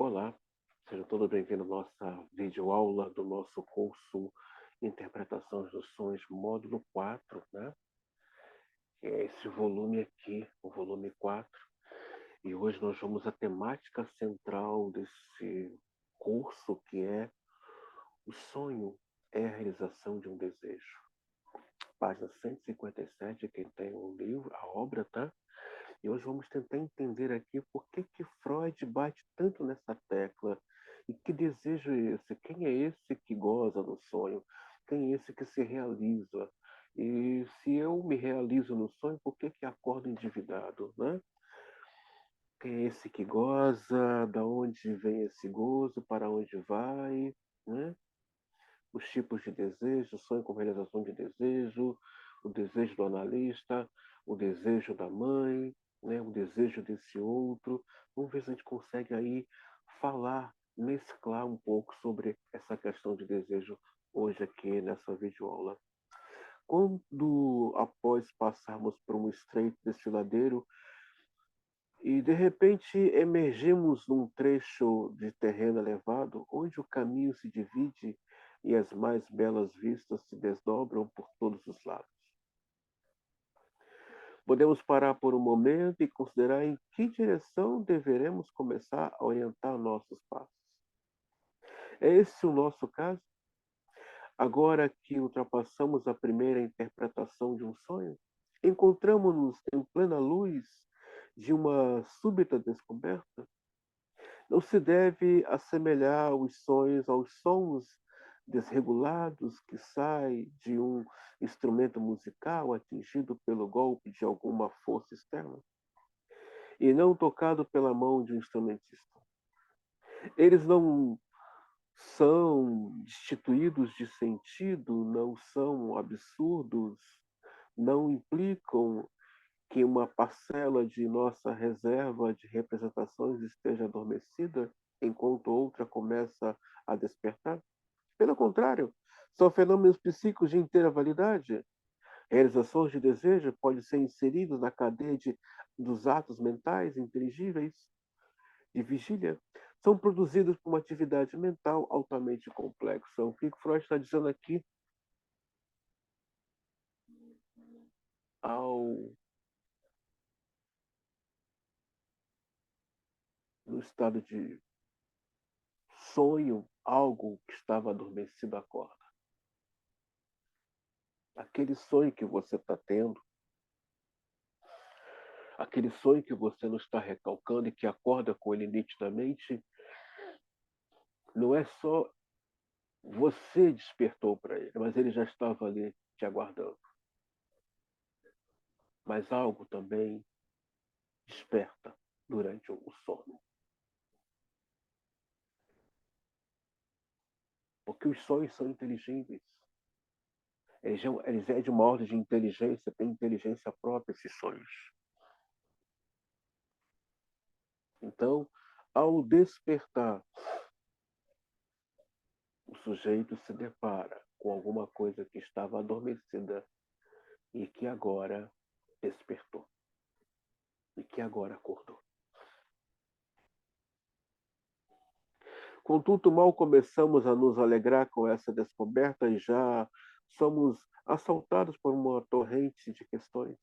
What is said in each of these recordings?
Olá, sejam todos bem-vindos à nossa videoaula do nosso curso Interpretações dos Sonhos, módulo 4, né? Que é esse volume aqui, o volume 4. E hoje nós vamos à temática central desse curso, que é o sonho é a realização de um desejo. Página 157, quem tem o livro, a obra, tá? E hoje vamos tentar entender aqui por que Freud bate tanto nessa tecla. E que desejo é esse? Quem é esse que goza no sonho? Quem é esse que se realiza? E se eu me realizo no sonho, por que acordo endividado, né? Quem é esse que goza? Da onde vem esse gozo? Para onde vai? Né? Os tipos de desejo, sonho como realização de desejo, o desejo do analista, o desejo da mãe, né, o desejo desse outro. Vamos ver se a gente consegue aí falar, mesclar um pouco sobre essa questão de desejo hoje aqui nessa videoaula. Quando, após passarmos por um estreito desfiladeiro e de repente emergimos num trecho de terreno elevado, onde o caminho se divide e as mais belas vistas se desdobram por todos os lados. Podemos parar por um momento e considerar em que direção deveremos começar a orientar nossos passos. É esse o nosso caso? Agora que ultrapassamos a primeira interpretação de um sonho, encontramos-nos em plena luz de uma súbita descoberta. Não se deve assemelhar os sonhos aos sons desregulados que saem de um instrumento musical atingido pelo golpe de alguma força externa e não tocado pela mão de um instrumentista. Eles não são destituídos de sentido, não são absurdos, não implicam que uma parcela de nossa reserva de representações esteja adormecida enquanto outra começa a despertar. Pelo contrário, são fenômenos psíquicos de inteira validade. Realizações de desejo podem ser inseridos na cadeia dos atos mentais inteligíveis de vigília. São produzidos por uma atividade mental altamente complexa. O que Freud está dizendo aqui ao no estado de sonho, algo que estava adormecido acorda. Aquele sonho que você está tendo, aquele sonho que você não está recalcando e que acorda com ele nitidamente, não é só você despertou para ele, mas ele já estava ali te aguardando. Mas algo também desperta durante o sono. Porque os sonhos são inteligíveis. Eles é de uma ordem de inteligência, tem inteligência própria esses sonhos. Então, ao despertar, o sujeito se depara com alguma coisa que estava adormecida e que agora despertou. E que agora acordou. Contudo, mal começamos a nos alegrar com essa descoberta e já somos assaltados por uma torrente de questões.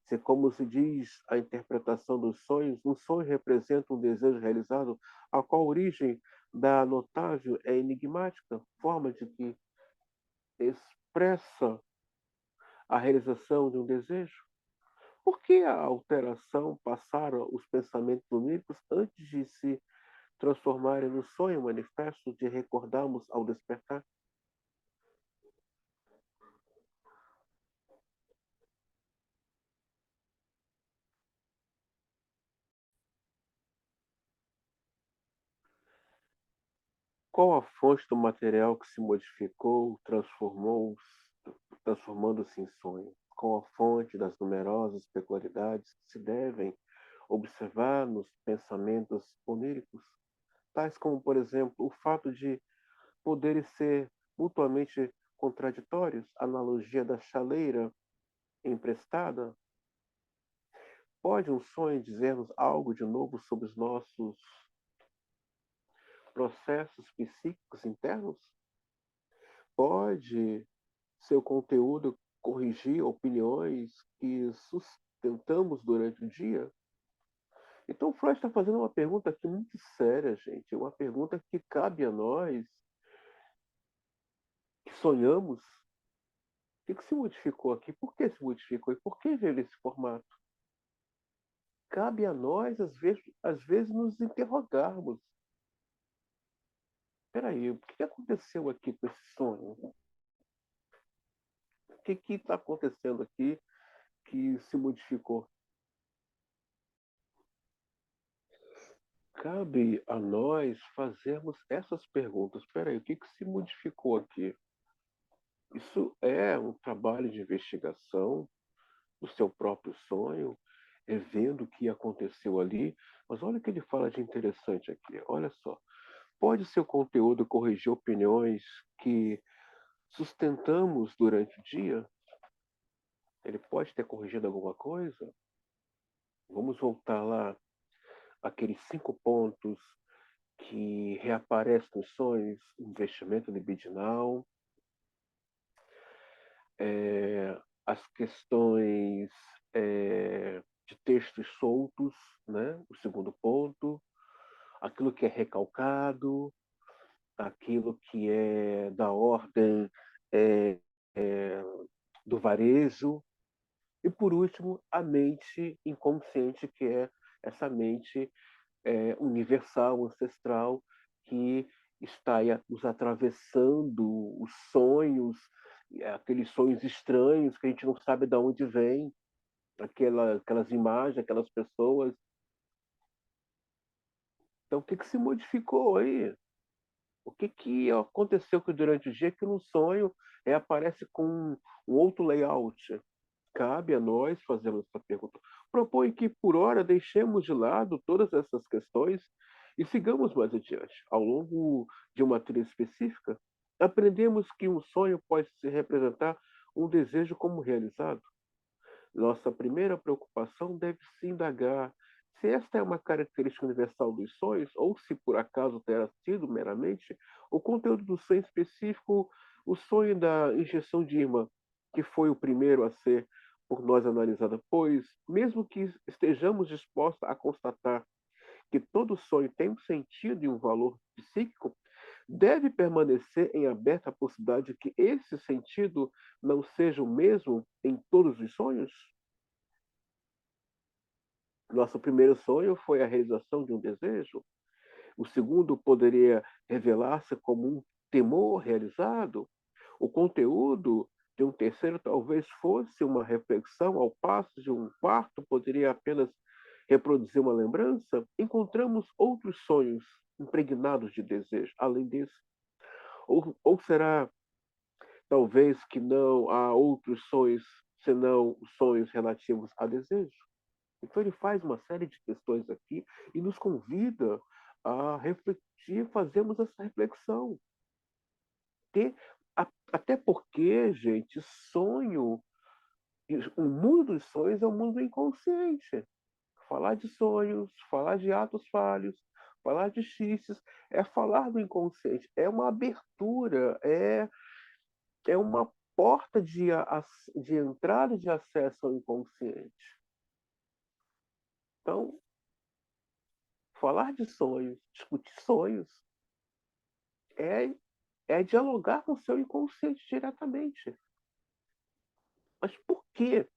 Se, como se diz a interpretação dos sonhos, um sonho representa um desejo realizado, a qual origem da notável é enigmática, forma de que expressa a realização de um desejo. Por que a alteração passaram os pensamentos oníricos antes de se transformarem no sonho manifesto de recordarmos ao despertar? Qual a fonte do material que se modificou, transformando-se em sonho? Qual a fonte das numerosas peculiaridades que se devem observar nos pensamentos oníricos, tais como, por exemplo, o fato de poderem ser mutuamente contraditórios, analogia da chaleira emprestada? Pode um sonho dizer-nos algo de novo sobre os nossos processos psíquicos internos? Pode seu conteúdo corrigir opiniões que sustentamos durante o dia? Então, Freud está fazendo uma pergunta aqui muito séria, gente. Uma pergunta que cabe a nós, que sonhamos. O que se modificou aqui? Por que se modificou? E por que veio nesse formato? Cabe a nós, às vezes nos interrogarmos. Espera aí, o que aconteceu aqui com esse sonho? O que está acontecendo aqui que se modificou? Cabe a nós fazermos essas perguntas. Espera aí, o que se modificou aqui? Isso é um trabalho de investigação do seu próprio sonho, é vendo o que aconteceu ali. Mas olha o que ele fala de interessante aqui. Olha só. Pode seu conteúdo corrigir opiniões que sustentamos durante o dia? Ele pode ter corrigido alguma coisa? Vamos voltar lá, aqueles 5 pontos que reaparecem nos sonhos: investimento libidinal, as questões de textos soltos, né? O segundo ponto, aquilo que é recalcado, aquilo que é da ordem é, é, do varejo, e por último, a mente inconsciente, que é essa mente universal, ancestral, que está aí nos atravessando os sonhos, aqueles sonhos estranhos que a gente não sabe de onde vem, aquelas imagens, aquelas pessoas. Então, o que se modificou aí? O que aconteceu que durante o dia que no sonho aparece com um outro layout? Cabe a nós fazermos essa pergunta. Propõe que, por hora, deixemos de lado todas essas questões e sigamos mais adiante. Ao longo de uma trilha específica, aprendemos que um sonho pode se representar um desejo como realizado. Nossa primeira preocupação deve se indagar se esta é uma característica universal dos sonhos ou se por acaso terá sido meramente o conteúdo do sonho específico, o sonho da injeção de imã, que foi o primeiro a ser por nós analisado, pois, mesmo que estejamos dispostos a constatar que todo sonho tem um sentido e um valor psíquico, deve permanecer em aberta a possibilidade de que esse sentido não seja o mesmo em todos os sonhos? Nosso primeiro sonho foi a realização de um desejo. O segundo poderia revelar-se como um temor realizado. O conteúdo de um terceiro talvez fosse uma reflexão, ao passo de um quarto poderia apenas reproduzir uma lembrança. Encontramos outros sonhos impregnados de desejo, além desse. Ou será talvez que não há outros sonhos senão sonhos relativos a desejo? Então ele faz uma série de questões aqui e nos convida a refletir, fazermos essa reflexão. Ter, até porque, gente, sonho, o mundo dos sonhos é um mundo inconsciente. Falar de sonhos, falar de atos falhos, falar de xistes, é falar do inconsciente, é uma abertura, é uma porta de entrada e de acesso ao inconsciente. Então, falar de sonhos, discutir sonhos, é, é dialogar com o seu inconsciente diretamente. Mas por que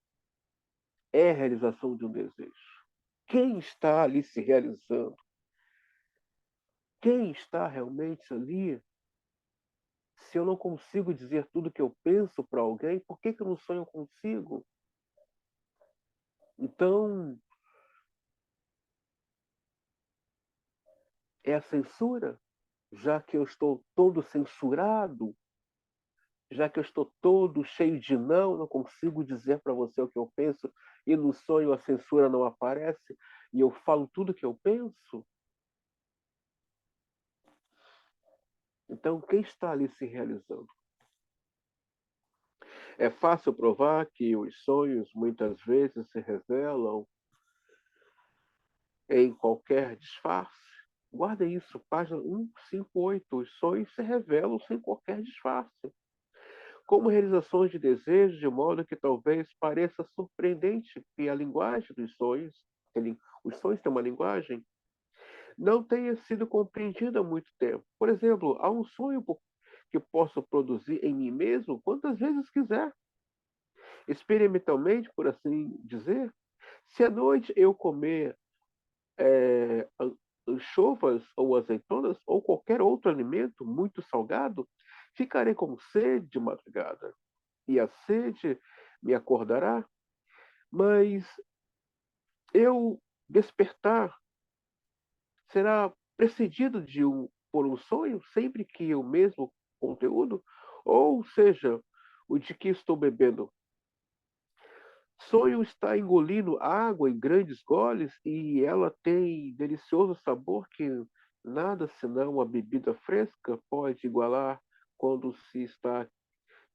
é a realização de um desejo? Quem está ali se realizando? Quem está realmente ali? Se eu não consigo dizer tudo que eu penso para alguém, por que no sonho eu consigo? Então, é a censura? Já que eu estou todo censurado, já que eu estou todo cheio de não consigo dizer para você o que eu penso, e no sonho a censura não aparece, e eu falo tudo o que eu penso? Então, quem está ali se realizando? É fácil provar que os sonhos muitas vezes se revelam em qualquer disfarce. Guarda isso, página 158. Os sonhos se revelam sem qualquer disfarce, como realizações de desejos, de modo que talvez pareça surpreendente que a linguagem dos sonhos, os sonhos têm uma linguagem, não tenha sido compreendida há muito tempo. Por exemplo, há um sonho que posso produzir em mim mesmo quantas vezes quiser, experimentalmente, por assim dizer. Se à noite eu comer é, anchovas ou azeitonas ou qualquer outro alimento muito salgado, ficarei com sede de madrugada. E a sede me acordará, mas eu despertar será precedido por um sonho, sempre que o mesmo conteúdo, ou seja, o de que estou bebendo. Sonho está engolindo água em grandes goles e ela tem delicioso sabor que nada senão uma bebida fresca pode igualar quando se está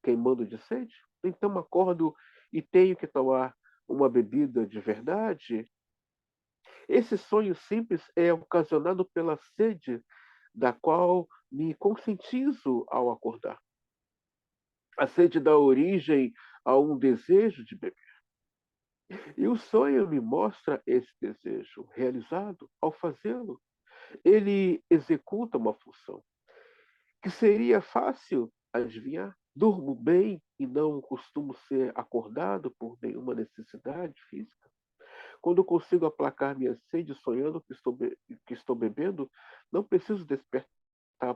queimando de sede. Então acordo e tenho que tomar uma bebida de verdade. Esse sonho simples é ocasionado pela sede da qual me conscientizo ao acordar. A sede dá origem a um desejo de beber. E o sonho me mostra esse desejo realizado ao fazê-lo. Ele executa uma função que seria fácil adivinhar. Durmo bem e não costumo ser acordado por nenhuma necessidade física. Quando consigo aplacar minha sede sonhando que estou bebendo, não preciso despertar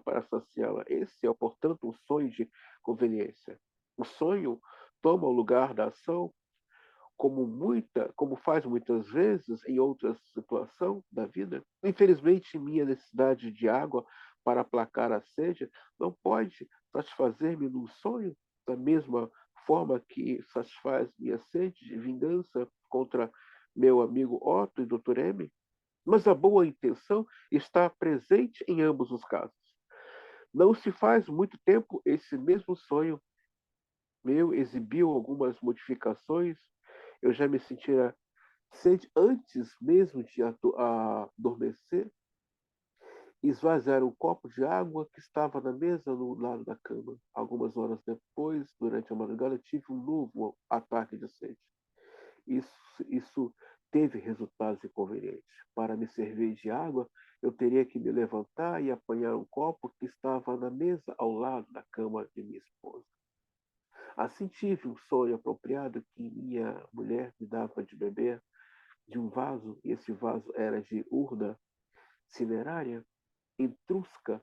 para saciá-la. Esse é, portanto, um sonho de conveniência. O sonho toma o lugar da ação como faz muitas vezes em outras situações da vida. Infelizmente, minha necessidade de água para aplacar a sede não pode satisfazer-me num sonho da mesma forma que satisfaz minha sede de vingança contra meu amigo Otto e Dr. M. Mas a boa intenção está presente em ambos os casos. Não se faz muito tempo esse mesmo sonho meu exibiu algumas modificações. Eu já me sentia sede antes mesmo de adormecer. Esvaziar um copo de água que estava na mesa no lado da cama. Algumas horas depois, durante a madrugada, tive um novo ataque de sede. Isso teve resultados inconvenientes. Para me servir de água, eu teria que me levantar e apanhar um copo que estava na mesa ao lado da cama de minha esposa. Assim tive um sonho apropriado que minha mulher me dava de beber de um vaso, e esse vaso era de urna cinerária, etrusca,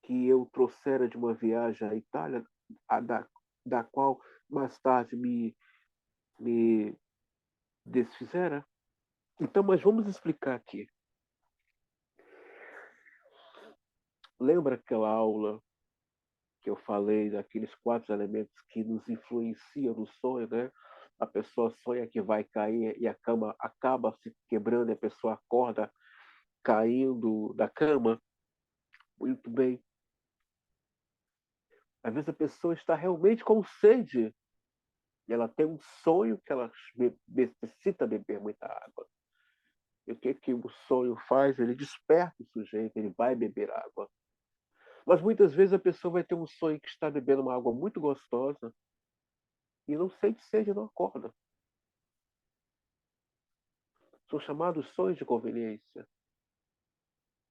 que eu trouxera de uma viagem à Itália, da qual mais tarde me desfizera. Então, mas vamos explicar aqui. Lembra aquela aula que eu falei daqueles 4 elementos que nos influenciam no sonho, né? A pessoa sonha que vai cair e a cama acaba se quebrando e a pessoa acorda caindo da cama. Muito bem. Às vezes a pessoa está realmente com sede e ela tem um sonho que ela necessita beber muita água. E o que o sonho faz? Ele desperta o sujeito, ele vai beber água. Mas muitas vezes a pessoa vai ter um sonho que está bebendo uma água muito gostosa e não sente sede e não acorda. São chamados sonhos de conveniência.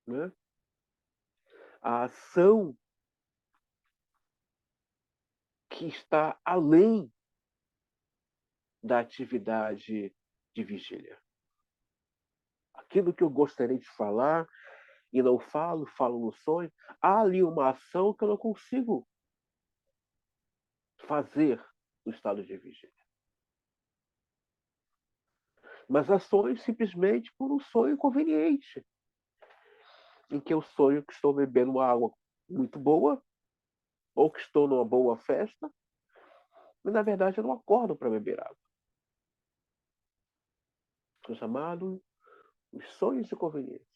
Né? A ação que está além da atividade de vigília. Aquilo que eu gostaria de falar e não falo, falo no sonho, há ali uma ação que eu não consigo fazer no estado de vigília. Mas ações simplesmente por um sonho conveniente, em que eu sonho que estou bebendo uma água muito boa, ou que estou numa boa festa, mas na verdade eu não acordo para beber água. São chamados os sonhos de conveniência.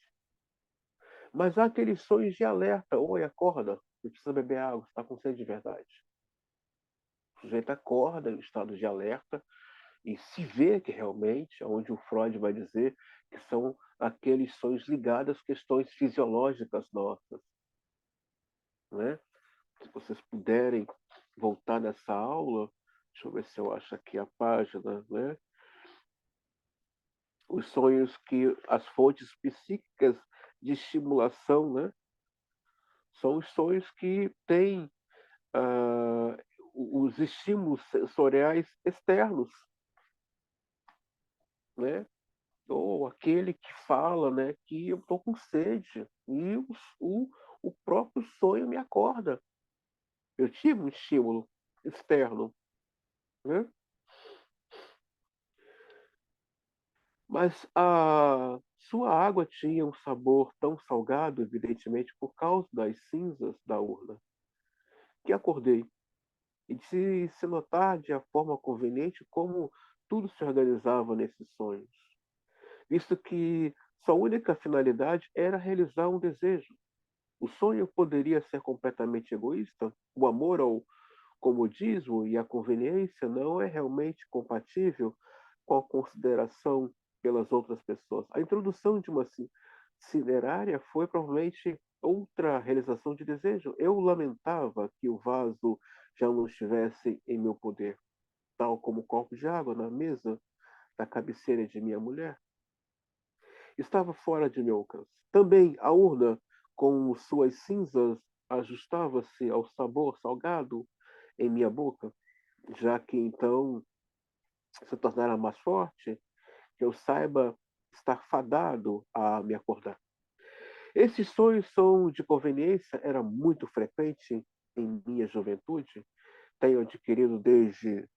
Mas há aqueles sonhos de alerta. Oi, acorda, você precisa beber água, você está com sede de verdade. O sujeito acorda em estado de alerta e se vê que realmente, onde o Freud vai dizer que são aqueles sonhos ligados às questões fisiológicas nossas, né? Se vocês puderem voltar nessa aula, deixa eu ver se eu acho aqui a página, né? Os sonhos que as fontes psíquicas de estimulação, né? São os sonhos que têm ah, os estímulos sensoriais externos, né? Ou aquele que fala, né, que eu estou com sede e o, o próprio sonho me acorda. Eu tive um estímulo externo, né? Mas a sua água tinha um sabor tão salgado, evidentemente, por causa das cinzas da urna, que acordei e de se notar de a forma conveniente como tudo se organizava nesses sonhos, visto que sua única finalidade era realizar um desejo. O sonho poderia ser completamente egoísta? O amor ao comodismo e a conveniência não é realmente compatível com a consideração pelas outras pessoas. A introdução de uma cinerária foi provavelmente outra realização de desejo. Eu lamentava que o vaso já não estivesse em meu poder, tal como o copo de água na mesa da cabeceira de minha mulher. Estava fora de meu alcance. Também a urna, com suas cinzas, ajustava-se ao sabor salgado em minha boca, já que então se tornara mais forte, que eu saiba estar fadado a me acordar. Esses sonhos são de conveniência, era muito frequente em minha juventude. Tenho adquirido desde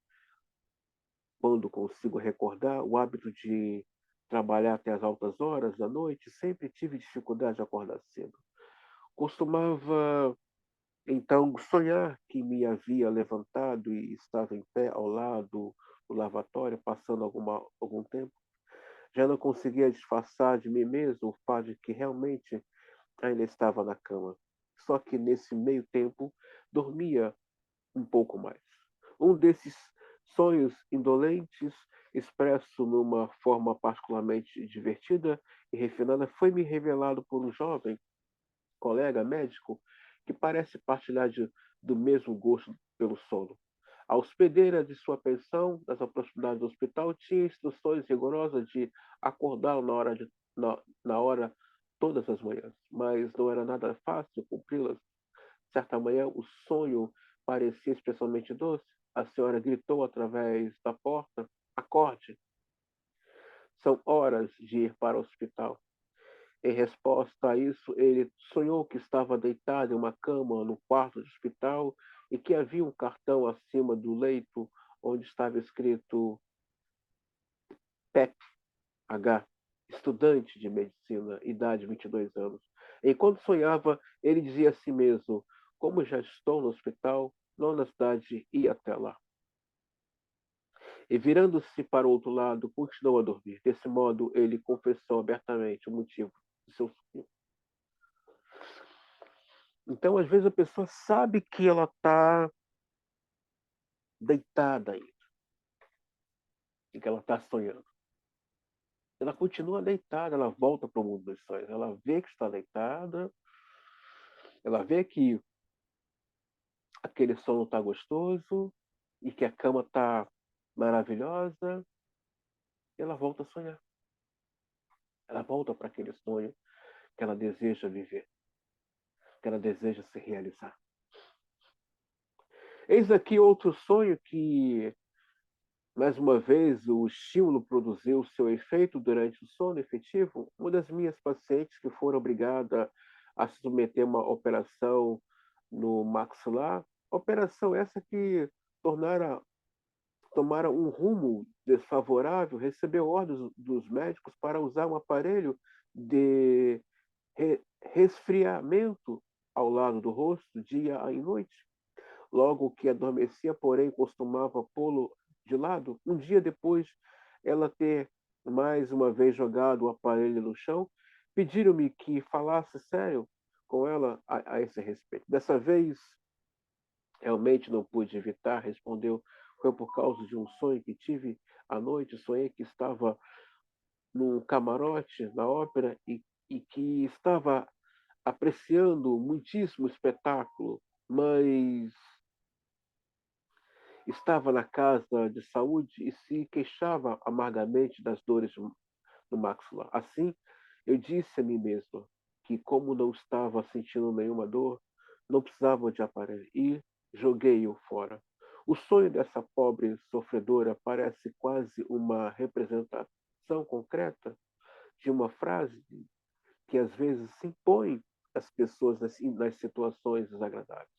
quando consigo recordar o hábito de trabalhar até as altas horas da noite. Sempre tive dificuldade de acordar cedo. Costumava então sonhar que me havia levantado e estava em pé ao lado do lavatório, passando algum tempo. Já não conseguia disfarçar de mim mesmo o fato de que realmente ainda estava na cama. Só que nesse meio tempo dormia um pouco mais. Um desses sonhos indolentes, expresso numa forma particularmente divertida e refinada, foi me revelado por um jovem colega médico que parece partilhar do mesmo gosto pelo sono. A hospedeira de sua pensão, nas proximidades do hospital, tinha instruções rigorosas de acordá-lo na hora todas as manhãs, mas não era nada fácil cumpri-las. Certa manhã, o sonho parecia especialmente doce. A senhora gritou através da porta: Acorde! São horas de ir para o hospital. Em resposta a isso, ele sonhou que estava deitado em uma cama no quarto do hospital e que havia um cartão acima do leito onde estava escrito PEC-H, estudante de medicina, idade 22 anos. Enquanto sonhava, ele dizia a si mesmo: Como já estou no hospital, não na cidade, ia até lá. E virando-se para o outro lado, continuou a dormir. Desse modo, ele confessou abertamente o motivo de seu sonho. Então, às vezes, a pessoa sabe que ela está deitada aí, e que ela está sonhando. Ela continua deitada, ela volta para o mundo dos sonhos. Ela vê que está deitada, ela vê que aquele sono está gostoso e que a cama está maravilhosa, e ela volta a sonhar. Ela volta para aquele sonho que ela deseja viver, que ela deseja se realizar. Eis aqui outro sonho que, mais uma vez, o estímulo produziu seu efeito durante o sono efetivo. Uma das minhas pacientes que foram obrigada a se submeter a uma operação no maxilar, operação essa que tomara um rumo desfavorável, recebeu ordens dos médicos para usar um aparelho de resfriamento ao lado do rosto, dia e noite. Logo que adormecia, porém, costumava pô-lo de lado. Um dia depois, ela ter mais uma vez jogado o aparelho no chão, pediram-me que falasse sério com ela a esse respeito. Dessa vez, realmente não pude evitar, respondeu. Foi por causa de um sonho que tive à noite. Sonhei que estava num camarote na ópera e que estava apreciando muitíssimo espetáculo, mas estava na casa de saúde e se queixava amargamente das dores no maxilar. Assim, eu disse a mim mesmo que, como não estava sentindo nenhuma dor, não precisava de aparelho e joguei-o fora. O sonho dessa pobre sofredora parece quase uma representação concreta de uma frase que às vezes se impõe às pessoas nas situações desagradáveis.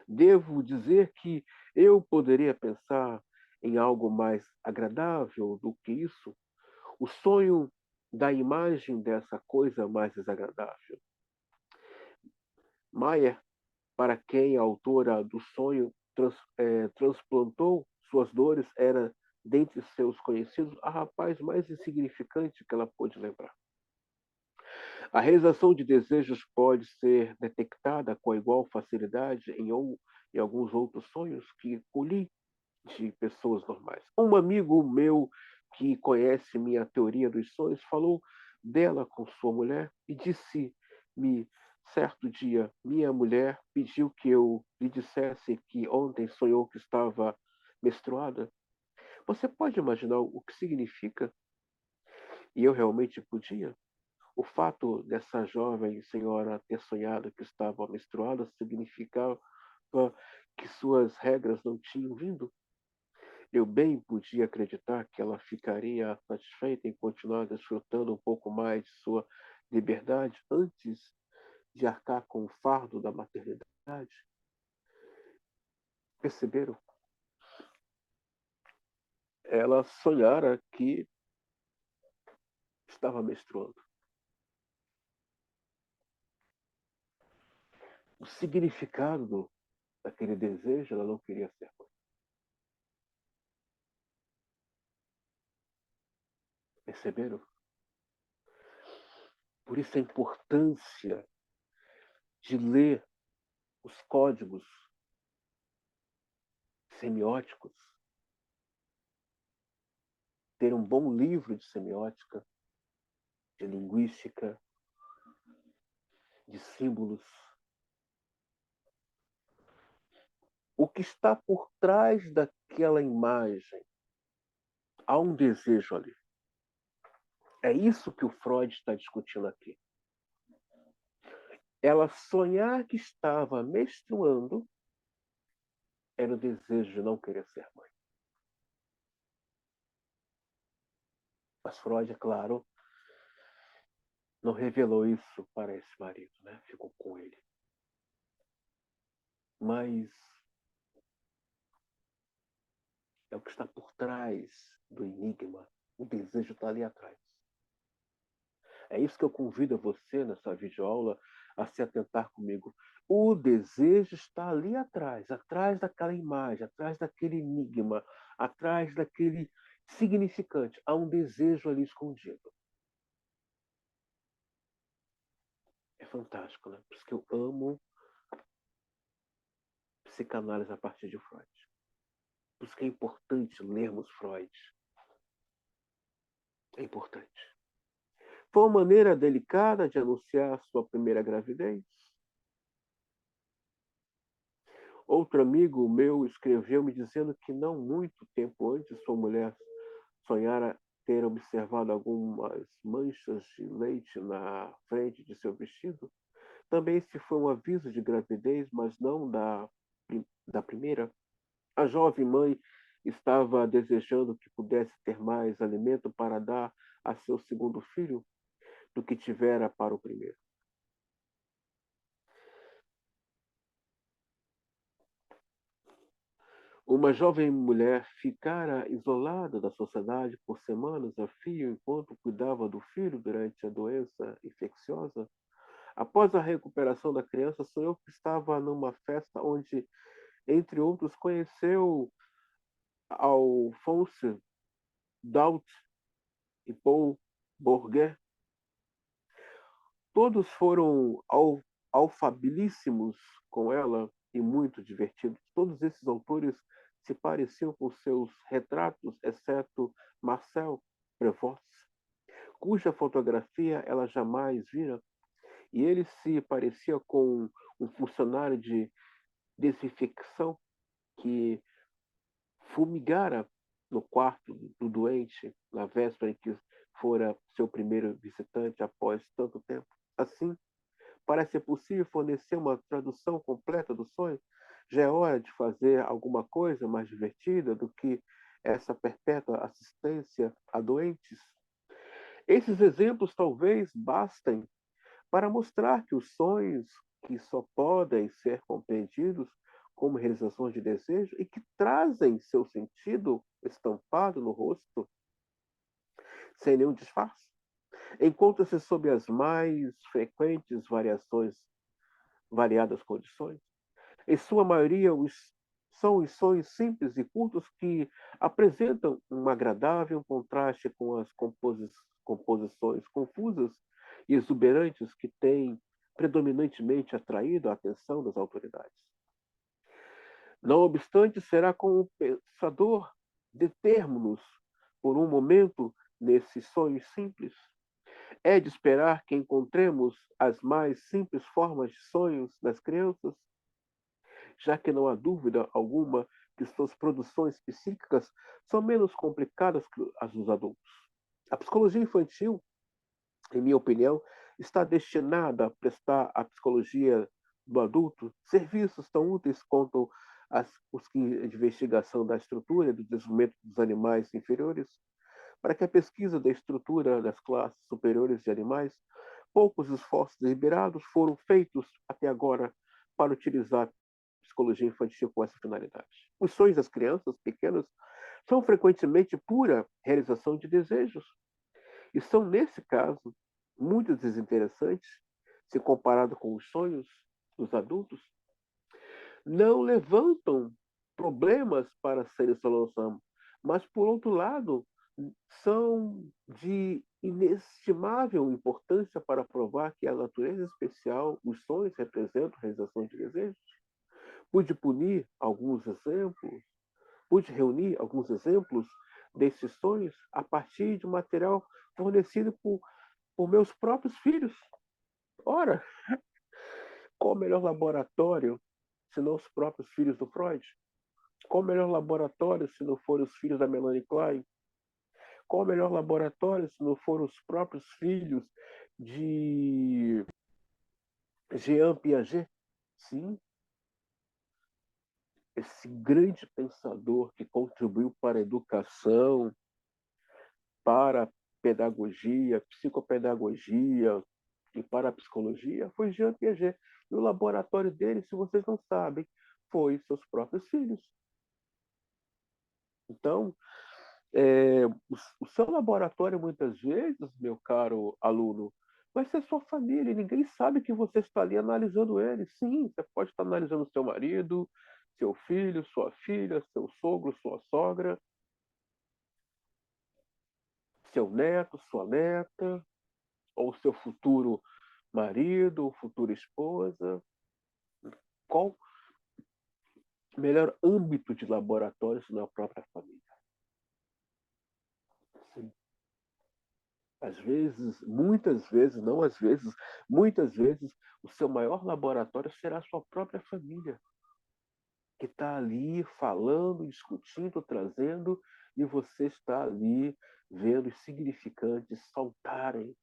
Devo dizer que eu poderia pensar em algo mais agradável do que isso, o sonho da imagem dessa coisa mais desagradável. Maia, para quem a autora do sonho transplantou suas dores, era, dentre seus conhecidos, a rapaz mais insignificante que ela pôde lembrar. A realização de desejos pode ser detectada com igual facilidade em alguns outros sonhos que colhi de pessoas normais. Um amigo meu que conhece minha teoria dos sonhos falou dela com sua mulher e disse-me certo dia, minha mulher pediu que eu lhe dissesse que ontem sonhou que estava menstruada. Você pode imaginar o que significa? E eu realmente podia. O fato dessa jovem senhora ter sonhado que estava menstruada significava que suas regras não tinham vindo. Eu bem podia acreditar que ela ficaria satisfeita em continuar desfrutando um pouco mais de sua liberdade antes de arcar com o fardo da maternidade. Perceberam? Ela sonhara que estava menstruando. O significado daquele desejo, ela não queria ser mãe. Perceberam? Por isso a importância de ler os códigos semióticos, ter um bom livro de semiótica, de linguística, de símbolos. O que está por trás daquela imagem? Há um desejo ali. É isso que o Freud está discutindo aqui. Ela sonhar que estava menstruando era o desejo de não querer ser mãe. Mas Freud, é claro, não revelou isso para esse marido, né? Ficou com ele. Mas é o que está por trás do enigma. O desejo está ali atrás. É isso que eu convido você nessa videoaula a se atentar comigo. O desejo está ali atrás, atrás daquela imagem, atrás daquele enigma, atrás daquele significante. Há um desejo ali escondido. É fantástico, né? Por isso que eu amo psicanálise a partir de Freud. Por isso que é importante lermos Freud. É importante. Foi uma maneira delicada de anunciar sua primeira gravidez? Outro amigo meu escreveu me dizendo que não muito tempo antes sua mulher sonhara ter observado algumas manchas de leite na frente de seu vestido. Também se foi um aviso de gravidez, mas não da primeira. A jovem mãe estava desejando que pudesse ter mais alimento para dar a seu segundo filho do que tivera para o primeiro. Uma jovem mulher ficara isolada da sociedade por semanas a fio enquanto cuidava do filho durante a doença infecciosa. Após a recuperação da criança, sonhou que estava numa festa onde, entre outros, conheceu Alphonse Daut e Paul Bourget. Todos foram alfabilíssimos com ela e muito divertidos. Todos esses autores se pareciam com seus retratos, exceto Marcel Prévost. cuja fotografia ela jamais vira, e ele se parecia com um funcionário de desinfecção que fumigara no quarto do doente na véspera em que fora seu primeiro visitante após tanto tempo. Assim, para ser possível fornecer uma tradução completa do sonho, já é hora de fazer alguma coisa mais divertida do que essa perpétua assistência a doentes. Esses exemplos talvez bastem para mostrar que os sonhos que só podem ser compreendidos como realizações de desejo e que trazem seu sentido estampado no rosto sem nenhum disfarce, encontra-se sob as mais frequentes variadas condições. Em sua maioria, são os sonhos simples e curtos que apresentam um agradável contraste com as composições confusas e exuberantes que têm predominantemente atraído a atenção das autoridades. Não obstante, será compensador determos-nos por um momento nesses sonhos simples. É de esperar que encontremos as mais simples formas de sonhos nas crianças, já que não há dúvida alguma que suas produções psíquicas são menos complicadas que as dos adultos. A psicologia infantil, em minha opinião, está destinada a prestar à psicologia do adulto serviços tão úteis quanto os de investigação da estrutura e do desenvolvimento dos animais inferiores, para que a pesquisa da estrutura das classes superiores de animais, poucos esforços deliberados foram feitos até agora para utilizar a psicologia infantil com essa finalidade. Os sonhos das crianças pequenas são frequentemente pura realização de desejos e são, nesse caso, muito desinteressantes se comparado com os sonhos dos adultos. Não levantam problemas para serem solucionados, mas, por outro lado, são de inestimável importância para provar que a natureza especial, os sonhos representam realizações de desejos. Pude punir alguns exemplos, pude reunir alguns exemplos desses sonhos a partir de material fornecido por meus próprios filhos. Ora, qual o melhor laboratório se não os próprios filhos do Freud? Qual o melhor laboratório se não forem os filhos da Melanie Klein? Qual o melhor laboratório se não forem os próprios filhos de Jean Piaget? Sim, esse grande pensador que contribuiu para a educação, para a pedagogia, psicopedagogia e para a psicologia foi Jean Piaget. E o laboratório dele, se vocês não sabem, foi seus próprios filhos. Então, o seu laboratório, muitas vezes, meu caro aluno, vai ser sua família, e ninguém sabe que você está ali analisando ele. Sim, você pode estar analisando seu marido, seu filho, sua filha, seu sogro, sua sogra, seu neto, sua neta, ou seu futuro marido, ou futura esposa. Qual o melhor âmbito de laboratório se não a própria família? Sim. Às vezes, muitas vezes, não às vezes, muitas vezes, o seu maior laboratório será a sua própria família, que está ali falando, discutindo, trazendo, e você está ali vendo os significantes saltarem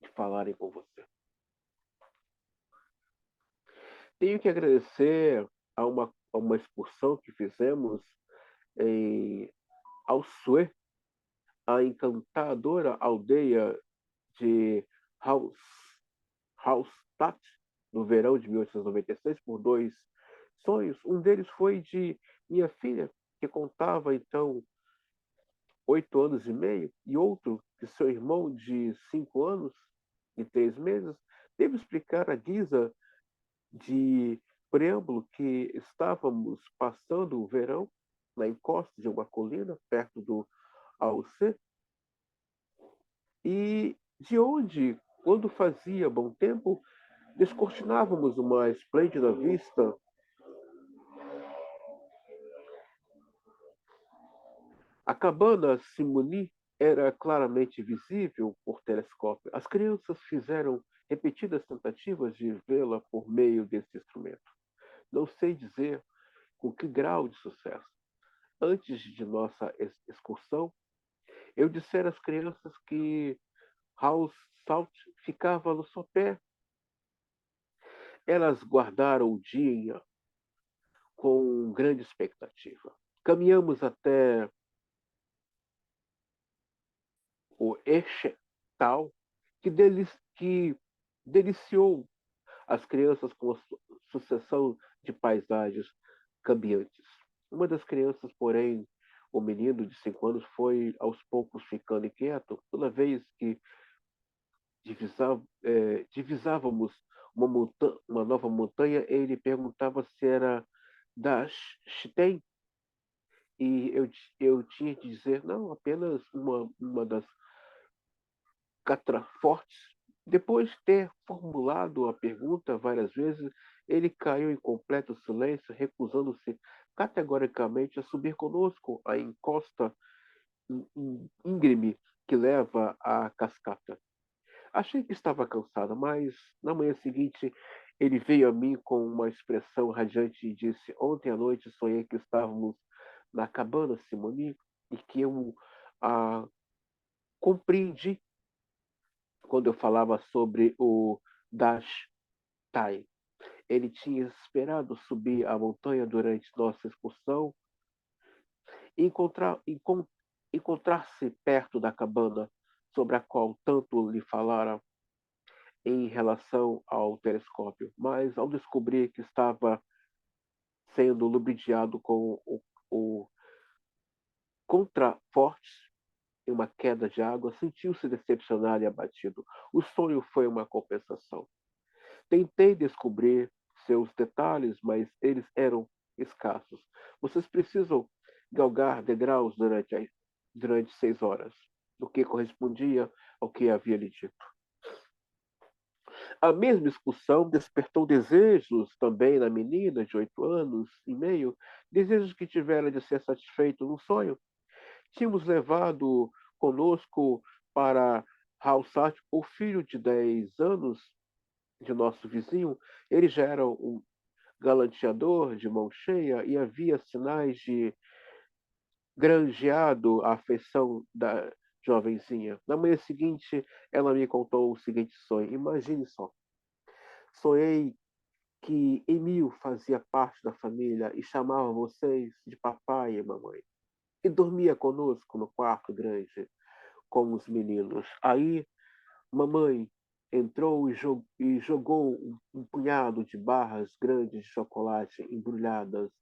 e falarem com você. Tenho que agradecer a uma excursão que fizemos em Alsué, a encantadora aldeia de Hallstatt, no verão de 1896, por dois sonhos. Um deles foi de minha filha, que contava então 8 anos e meio, e outro de seu irmão de 5 anos e 3 meses. Devo explicar à guisa de preâmbulo que estávamos passando o verão na encosta de uma colina perto do Alcê, e de onde, quando fazia bom tempo, descortinávamos uma esplêndida vista a cabana Simoni era claramente visível por telescópio. As crianças fizeram repetidas tentativas de vê-la por meio desse instrumento. Não sei dizer com que grau de sucesso. Antes de nossa excursão, eu dissera às crianças que House Salt ficava no sopé. Elas guardaram o dia com grande expectativa. Caminhamos até o Echtal, que deliciou as crianças com a sucessão de paisagens cambiantes. Uma das crianças, porém, o menino de 5 anos, foi aos poucos ficando inquieto toda vez que divisávamos uma nova montanha. Ele perguntava se era da Chiten, e eu tinha de dizer, não, apenas uma das Catrafortes. Depois de ter formulado a pergunta várias vezes, ele caiu em completo silêncio, recusando-se categoricamente a subir conosco a encosta íngreme que leva à cascata. Achei que estava cansado, mas na manhã seguinte ele veio a mim com uma expressão radiante e disse: Ontem à noite sonhei que estávamos na cabana Simoni e que eu a compreendi quando eu falava sobre o Dash Tai. Ele tinha esperado subir a montanha durante nossa excursão e encontrar-se perto da cabana sobre a qual tanto lhe falara em relação ao telescópio, mas ao descobrir que estava sendo lubridiado com o contraforte em uma queda de água, sentiu-se decepcionado e abatido. O sonho foi uma compensação. Tentei descobrir seus detalhes, mas eles eram escassos. Vocês precisam galgar degraus durante 6 horas, do que correspondia ao que havia lhe dito. A mesma excursão despertou desejos também na menina de 8 anos e meio, desejos que tivera de ser satisfeito num sonho. Tínhamos levado conosco para Halsat o filho de 10 anos de nosso vizinho. Ele já era um galanteador de mão cheia e havia sinais de granjeado a afeição da jovenzinha. Na manhã seguinte, ela me contou o seguinte sonho. Imagine só. Sonhei que Emil fazia parte da família e chamava vocês de papai e mamãe. E dormia conosco no quarto grande com os meninos. Aí, mamãe entrou e jogou um punhado de barras grandes de chocolate embrulhadas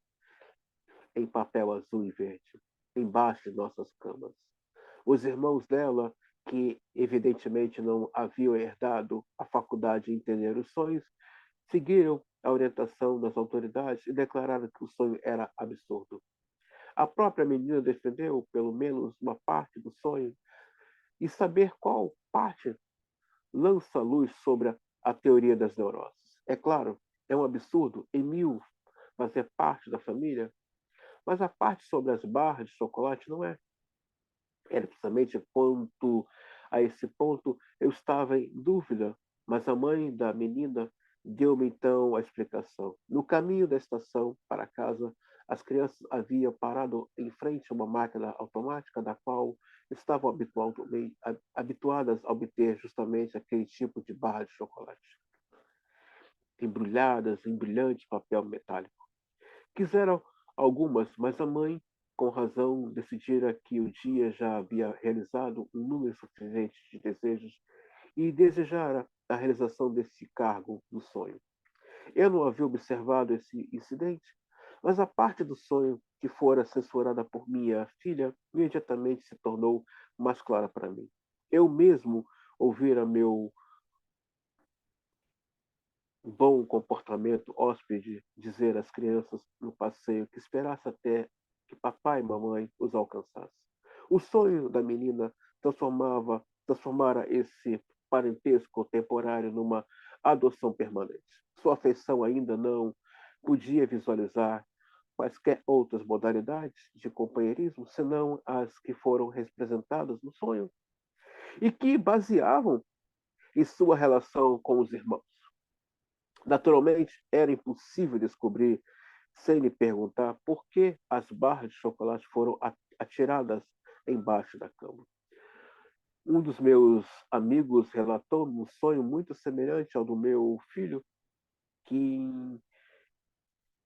em papel azul e verde, embaixo de nossas camas. Os irmãos dela, que evidentemente não haviam herdado a faculdade de entender os sonhos, seguiram a orientação das autoridades e declararam que o sonho era absurdo. A própria menina defendeu, pelo menos, uma parte do sonho, e saber qual parte lança luz sobre a teoria das neuroses. É claro, é um absurdo Emil fazer parte da família, mas a parte sobre as barras de chocolate não é. Era precisamente quanto a esse ponto eu estava em dúvida, mas a mãe da menina deu-me então a explicação. No caminho da estação para casa, as crianças haviam parado em frente a uma máquina automática da qual estavam habituadas a obter justamente aquele tipo de barra de chocolate, embrulhadas em brilhante papel metálico. Quiseram algumas, mas a mãe, com razão, decidira que o dia já havia realizado um número suficiente de desejos e desejara a realização desse cargo no sonho. Eu não havia observado esse incidente, mas a parte do sonho que fora censurada por minha filha imediatamente se tornou mais clara para mim. Eu mesmo ouvira meu bom comportamento hóspede dizer às crianças no passeio que esperasse até que papai e mamãe os alcançassem. O sonho da menina transformara esse parentesco temporário numa adoção permanente. Sua afeição ainda não podia visualizar quaisquer outras modalidades de companheirismo, senão as que foram representadas no sonho, e que baseavam em sua relação com os irmãos. Naturalmente, era impossível descobrir, sem lhe perguntar, por que as barras de chocolate foram atiradas embaixo da cama. Um dos meus amigos relatou-me um sonho muito semelhante ao do meu filho, que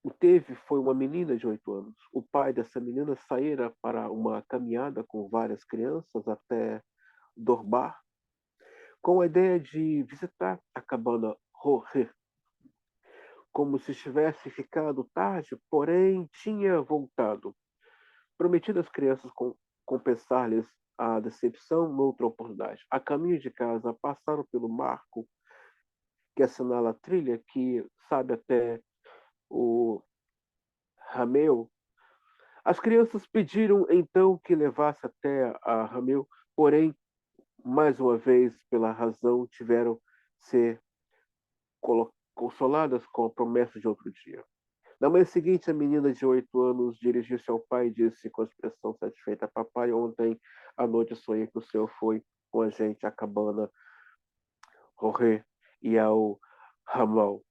o teve foi uma menina de 8 anos. O pai dessa menina saíra para uma caminhada com várias crianças até Dorbar, com a ideia de visitar a cabana Roher, como se estivesse ficado tarde, porém tinha voltado. Prometido às crianças compensar-lhes a decepção noutra oportunidade. A caminho de casa, passaram pelo marco que assinala a trilha, que sabe até o Rameu. As crianças pediram então que levasse até a Rameu, porém, mais uma vez, pela razão, tiveram ser consoladas com a promessa de outro dia. Na manhã seguinte, a menina de 8 anos dirigiu-se ao pai e disse com expressão satisfeita: Papai, ontem à noite sonhei que o senhor foi com a gente à cabana Rorê e ao ramal.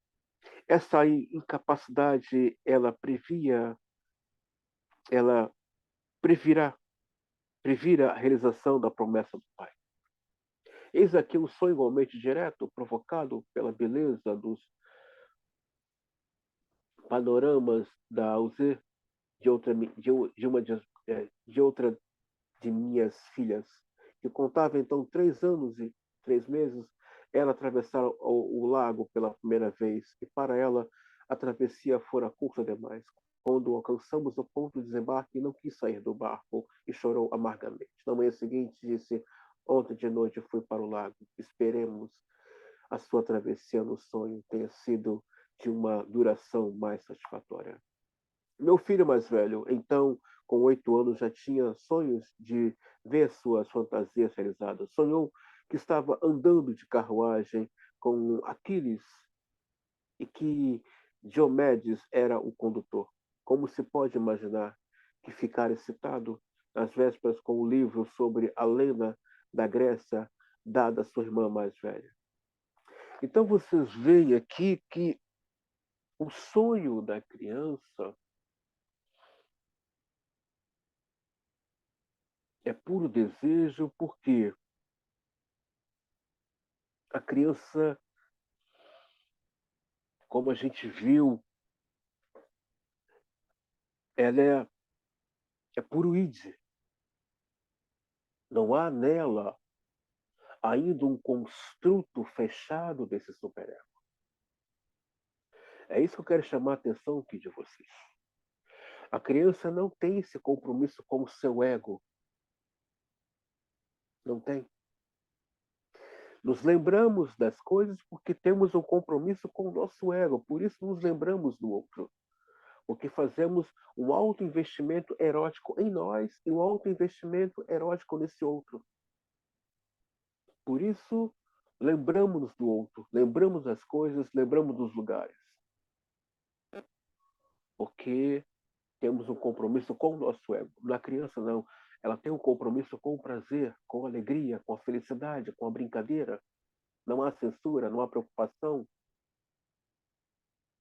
Essa incapacidade, ela previra a realização da promessa do pai. Eis aqui um sonho igualmente direto, provocado pela beleza dos panoramas da Alzir de outra de minhas filhas, que contava então 3 anos e 3 meses, ela atravessara o lago pela primeira vez, e para ela a travessia fora curta demais. Quando alcançamos o ponto de desembarque, não quis sair do barco e chorou amargamente. Na manhã seguinte, disse: Ontem de noite fui para o lago. Esperemos a sua travessia no sonho tenha sido de uma duração mais satisfatória. Meu filho mais velho, então, com 8 anos, já tinha sonhos de ver suas fantasias realizadas. Sonhou que estava andando de carruagem com Aquiles e que Diomedes era o condutor. Como se pode imaginar que ficar excitado às vésperas com o livro sobre a lenda da Grécia dada à sua irmã mais velha? Então vocês veem aqui que o sonho da criança é puro desejo, porque a criança, como a gente viu, ela é puro id. Não há nela ainda um construto fechado desse super-ego. É isso que eu quero chamar a atenção aqui de vocês. A criança não tem esse compromisso com o seu ego. Não tem. Nos lembramos das coisas porque temos um compromisso com o nosso ego. Por isso nos lembramos do outro. Porque fazemos um alto investimento erótico em nós e um alto investimento erótico nesse outro. Por isso, lembramos do outro, lembramos das coisas, lembramos dos lugares. Porque temos um compromisso com o nosso ego. Na criança, não. Ela tem um compromisso com o prazer, com a alegria, com a felicidade, com a brincadeira. Não há censura, não há preocupação.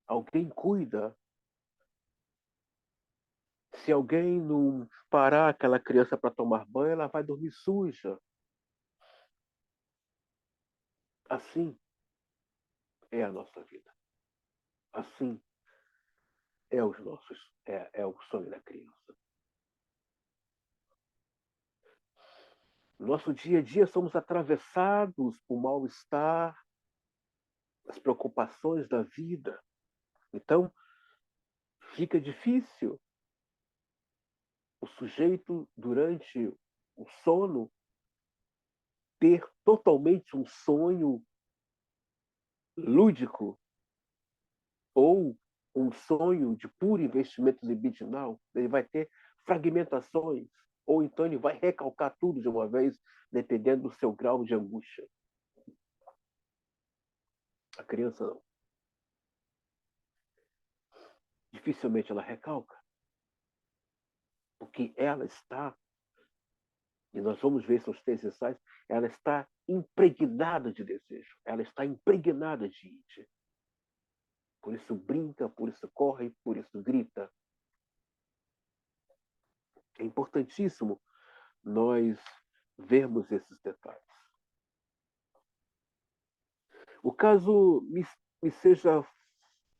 Alguém cuida. Se alguém não parar aquela criança para tomar banho, ela vai dormir suja. Assim é a nossa vida. Assim é o sonho da criança. No nosso dia a dia somos atravessados por mal-estar, as preocupações da vida. Então, fica difícil o sujeito, durante o sono, ter totalmente um sonho lúdico ou um sonho de puro investimento libidinal. Ele vai ter fragmentações, ou então ele vai recalcar tudo de uma vez, dependendo do seu grau de angústia. A criança não. Dificilmente ela recalca. porque ela está, e nós vamos ver seus três ensaios, ela está impregnada de desejo, ela está impregnada de id. Por isso brinca, por isso corre, por isso grita. É importantíssimo nós vermos esses detalhes. O caso me seja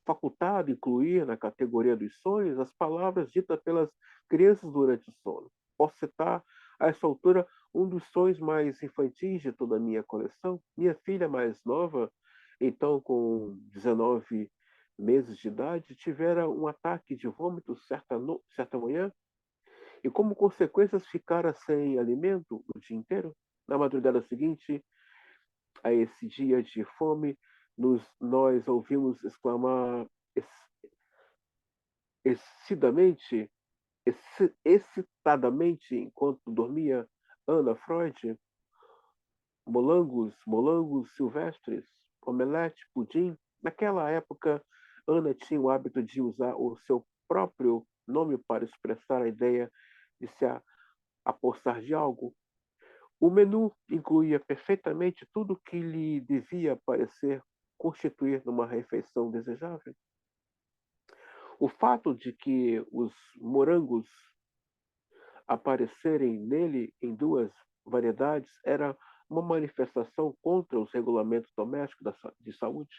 facultado incluir na categoria dos sonhos as palavras ditas pelas crianças durante o sono. Posso citar, a essa altura, um dos sonhos mais infantis de toda a minha coleção. Minha filha mais nova, então com 19 meses de idade, tivera um ataque de vômito certa manhã e, como consequências, ficara sem alimento o dia inteiro. Na madrugada seguinte, a esse dia de fome, nós ouvimos exclamar excidamente, excitadamente, enquanto dormia, Ana Freud: molangos, molangos silvestres, omelete, pudim. Naquela época, Ana tinha o hábito de usar o seu próprio nome para expressar a ideia de se apossar de algo. O menu incluía perfeitamente tudo que lhe devia parecer constituir numa refeição desejável. O fato de que os morangos aparecerem nele em duas variedades era uma manifestação contra os regulamentos domésticos de saúde.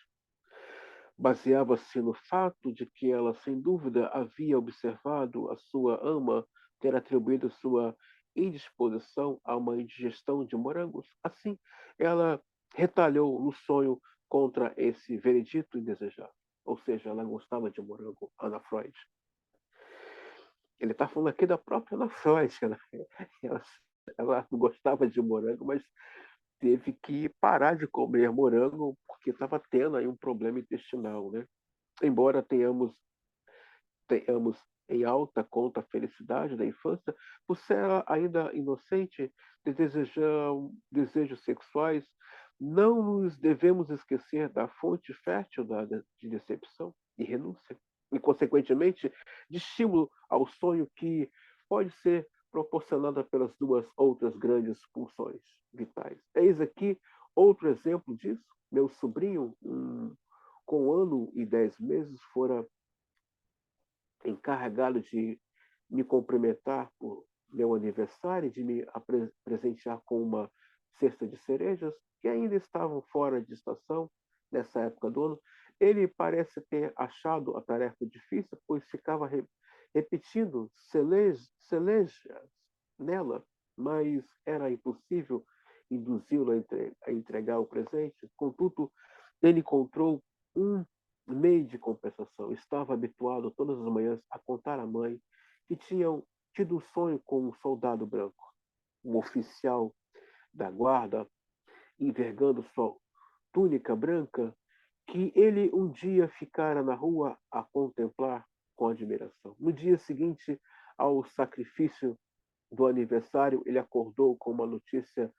Baseava-se no fato de que ela, sem dúvida, havia observado a sua ama ter atribuído sua indisposição a uma indigestão de morangos. Assim, ela retalhou no sonho contra esse veredito indesejável. Ou seja, ela gostava de morango, Ana Freud. Ele está falando aqui da própria Ana Freud. Ela, ela gostava de morango, mas teve que parar de comer morango porque estava tendo aí um problema intestinal, né? Embora tenhamos em alta conta a felicidade da infância, por ser ainda inocente de desejar desejos sexuais, não nos devemos esquecer da fonte fértil de decepção e renúncia, e, consequentemente, de estímulo ao sonho que pode ser proporcionada pelas duas outras grandes pulsões vitais. Eis aqui outro exemplo disso. Meu sobrinho, com 1 ano e 10 meses, fora encarregado de me cumprimentar por meu aniversário e de me presentear com uma cesta de cerejas, que ainda estavam fora de estação nessa época do ano. Ele parece ter achado a tarefa difícil, pois ficava repetindo celejas nela, mas era impossível induzi-lo a entregar o presente. Contudo, ele encontrou um meio de compensação. Estava habituado todas as manhãs a contar à mãe que tinham tido um sonho com um soldado branco, um oficial da guarda, envergando sua túnica branca, que ele um dia ficara na rua a contemplar com admiração. No dia seguinte ao sacrifício do aniversário, ele acordou com uma notícia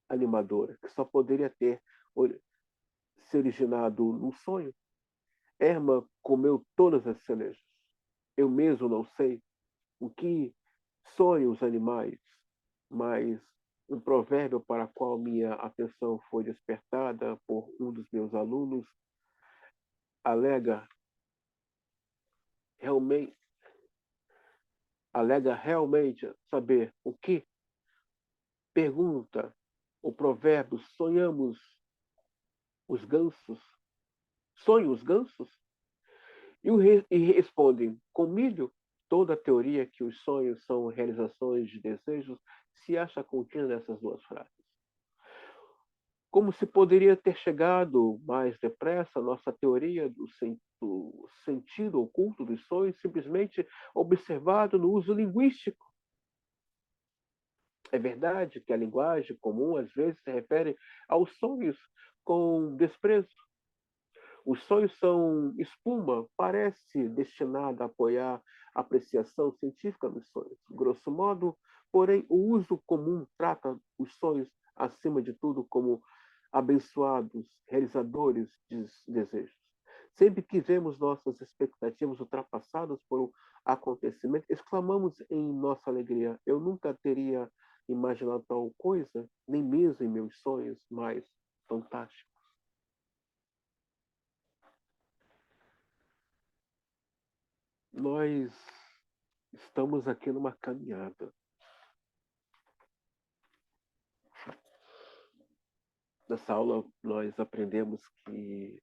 animadora, que só poderia ter se originado num sonho. Erma comeu todas as cerejas. Eu mesmo não sei o que sonham os animais, mas um provérbio para o qual minha atenção foi despertada por um dos meus alunos alega realmente, alega realmente saber o que pergunta o provérbio: sonhamos os gansos? Sonham os gansos? E respondem: com milho. Toda a teoria que os sonhos são realizações de desejos se acha contida nessas duas frases. Como se poderia ter chegado mais depressa a nossa teoria do sentido oculto dos sonhos, simplesmente observado no uso linguístico? É verdade que a linguagem comum às vezes se refere aos sonhos com desprezo. Os sonhos são espuma, parece destinada a apoiar a apreciação científica dos sonhos. Grosso modo, porém, o uso comum trata os sonhos, acima de tudo, como abençoados realizadores de desejos. Sempre que vemos nossas expectativas ultrapassadas por um acontecimento, exclamamos em nossa alegria: eu nunca teria imaginado tal coisa, nem mesmo em meus sonhos mais fantásticos. Nós estamos aqui numa caminhada. Nessa aula, nós aprendemos que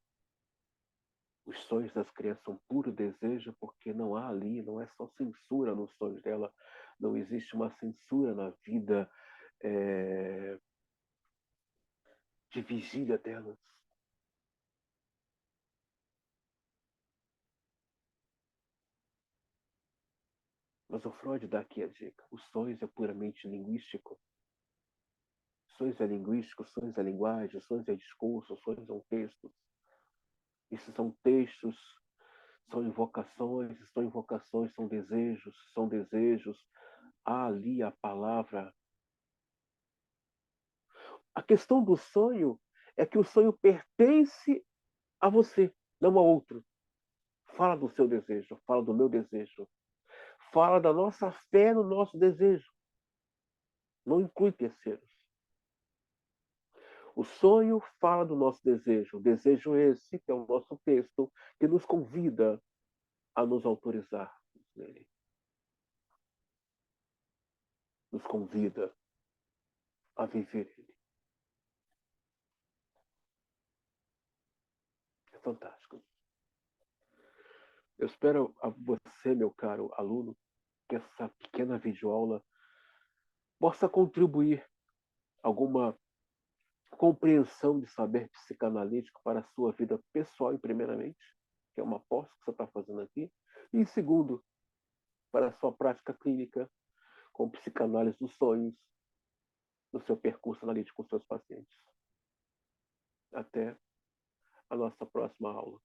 os sonhos das crianças são puro desejo, porque não há ali, não é só censura nos sonhos dela, não existe uma censura na vida de vigília delas. Mas o Freud dá aqui a dica: os sonhos é puramente linguístico. Sonhos é linguístico, sonhos é linguagem, sonhos é discurso, sonhos são textos. Esses são textos, são invocações são desejos. Há ali a palavra. A questão do sonho é que o sonho pertence a você, não a outro. Fala do seu desejo, fala do meu desejo. Fala da nossa fé no nosso desejo. Não inclui terceiros. O sonho fala do nosso desejo. O desejo esse, que é o nosso texto, que nos convida a nos autorizar nele. Nos convida a viver ele. É fantástico. Eu espero a você, meu caro aluno, que essa pequena videoaula possa contribuir alguma compreensão de saber psicanalítico para a sua vida pessoal, em primeiramente, que é uma pós que você está fazendo aqui, e em segundo, para a sua prática clínica com psicanálise dos sonhos, no seu percurso analítico com seus pacientes. Até a nossa próxima aula.